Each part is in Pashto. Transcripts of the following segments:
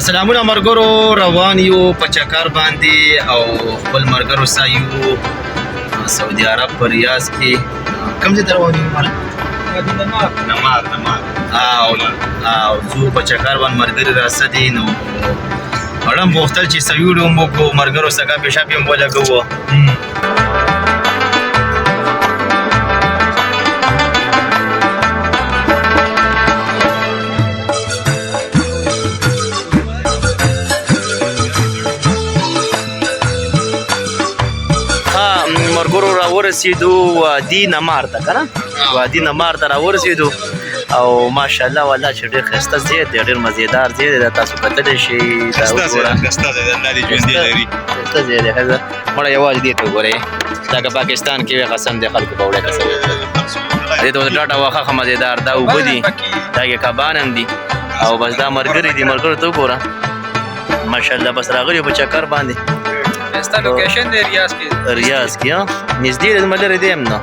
سلامونه مرګرو، روان یو په چکر باندې او خپل مرګرو سره یو سعودي عرب په ریاض کې. کوم ځای ته روان یو؟ نمار. او زه په چکر باندې ملګري راسه دي نو اړم غوښتل چې څه ویډیو مو کو مرګرو سره ګپې شپې هم ولګوو. مرګرو راورسېدو وادي نمار ته که نه، وادي نمار ته راورسېدو او ماشاءالله والله چې ډېر ښایسته ځای دی، ډېر مزېدار ځای دی. دا تاسو کتلی شئ، ښایسته ځای دی. ښځه مړه یوازې دې ته وګورئ، دا که پاکستان کې وی قسم دی خلکو به وړی قسم دې ته اوس ډاډه واښه ښه مزېدار، دا اوبه دي، دا کې کبان هم دي او بس دا ملګري دي. ملګرو ته وګوره ماشاءالله بس راغلي په چکر باندې. ښایسته لوکیشن دی ریاض کې. ریاض کې نږدې دی، زما لرې دی هم نه.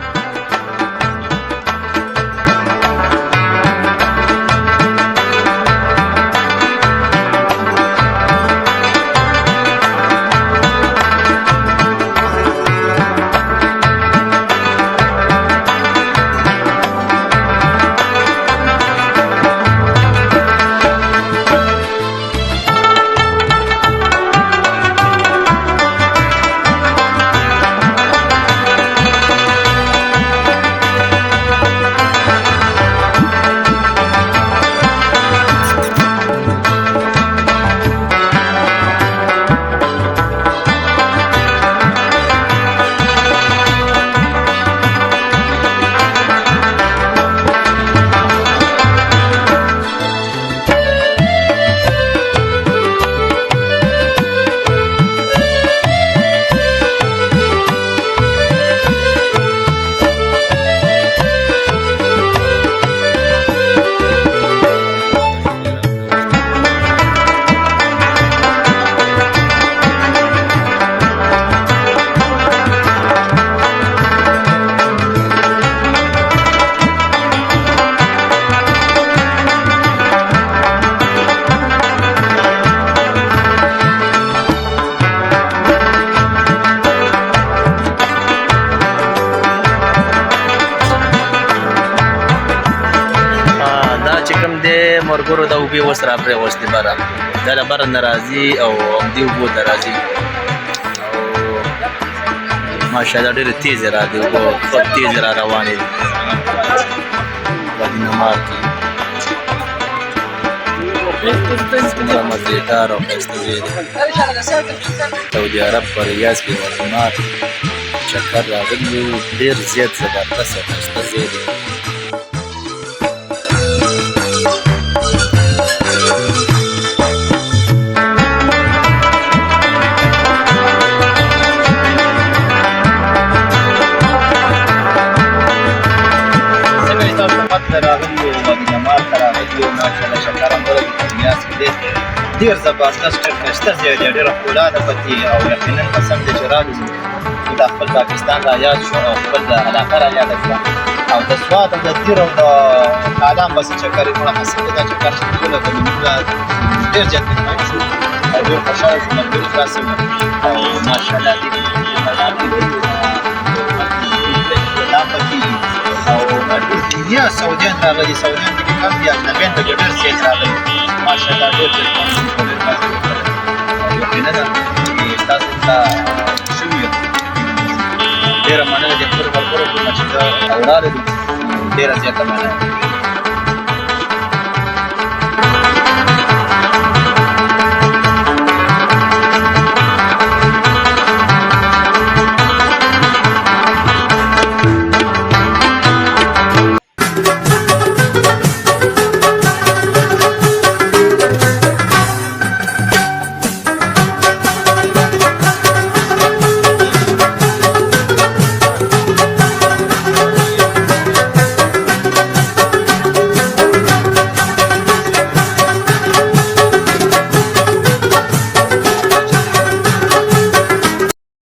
مرګرو دا اوبې اوس را پرېغوستې بره، دا له بره نه راځي او همدې اوبو ته راځي او ماشاءالله ډېرې تېزې راځي، اوبه ښه تېزې را روانې دي وادي نمار کې. دا مزېدار او ښایسته ځای دی، سعودي عرب په ریاض کې وادي نمار چکر راغلي یو، ډېر زیات زبردست او ښایسته ځای دی. ډېر زبردست ډېر ښایسته ځای دی، ډېره ښکلا ده پکې او یقینا قسم دی چې رالو دا خپل پاکستان را یاد شو او خپل علاقه را یاده کړه او د سوات او د تیر او د کالام بس چکر یې مړه حاصل دی. دا چکر چې ټوله د موږ ډېر زیات مطمئن شو او ډېر خوشحاله شو، ملګري خلاص وو او ماشاءالله دې دا پکې او دنیا سعودیان راغلي، سعودیان پکې کم دي، اجنبیان پکې ډېر زیات راغلي ماشاءالله. ډېر یقینا ستاسو ته شوي یم، ډېره مننه د خپلو ملګرو کومه چې زه اورالې ډېره زیاته مننه.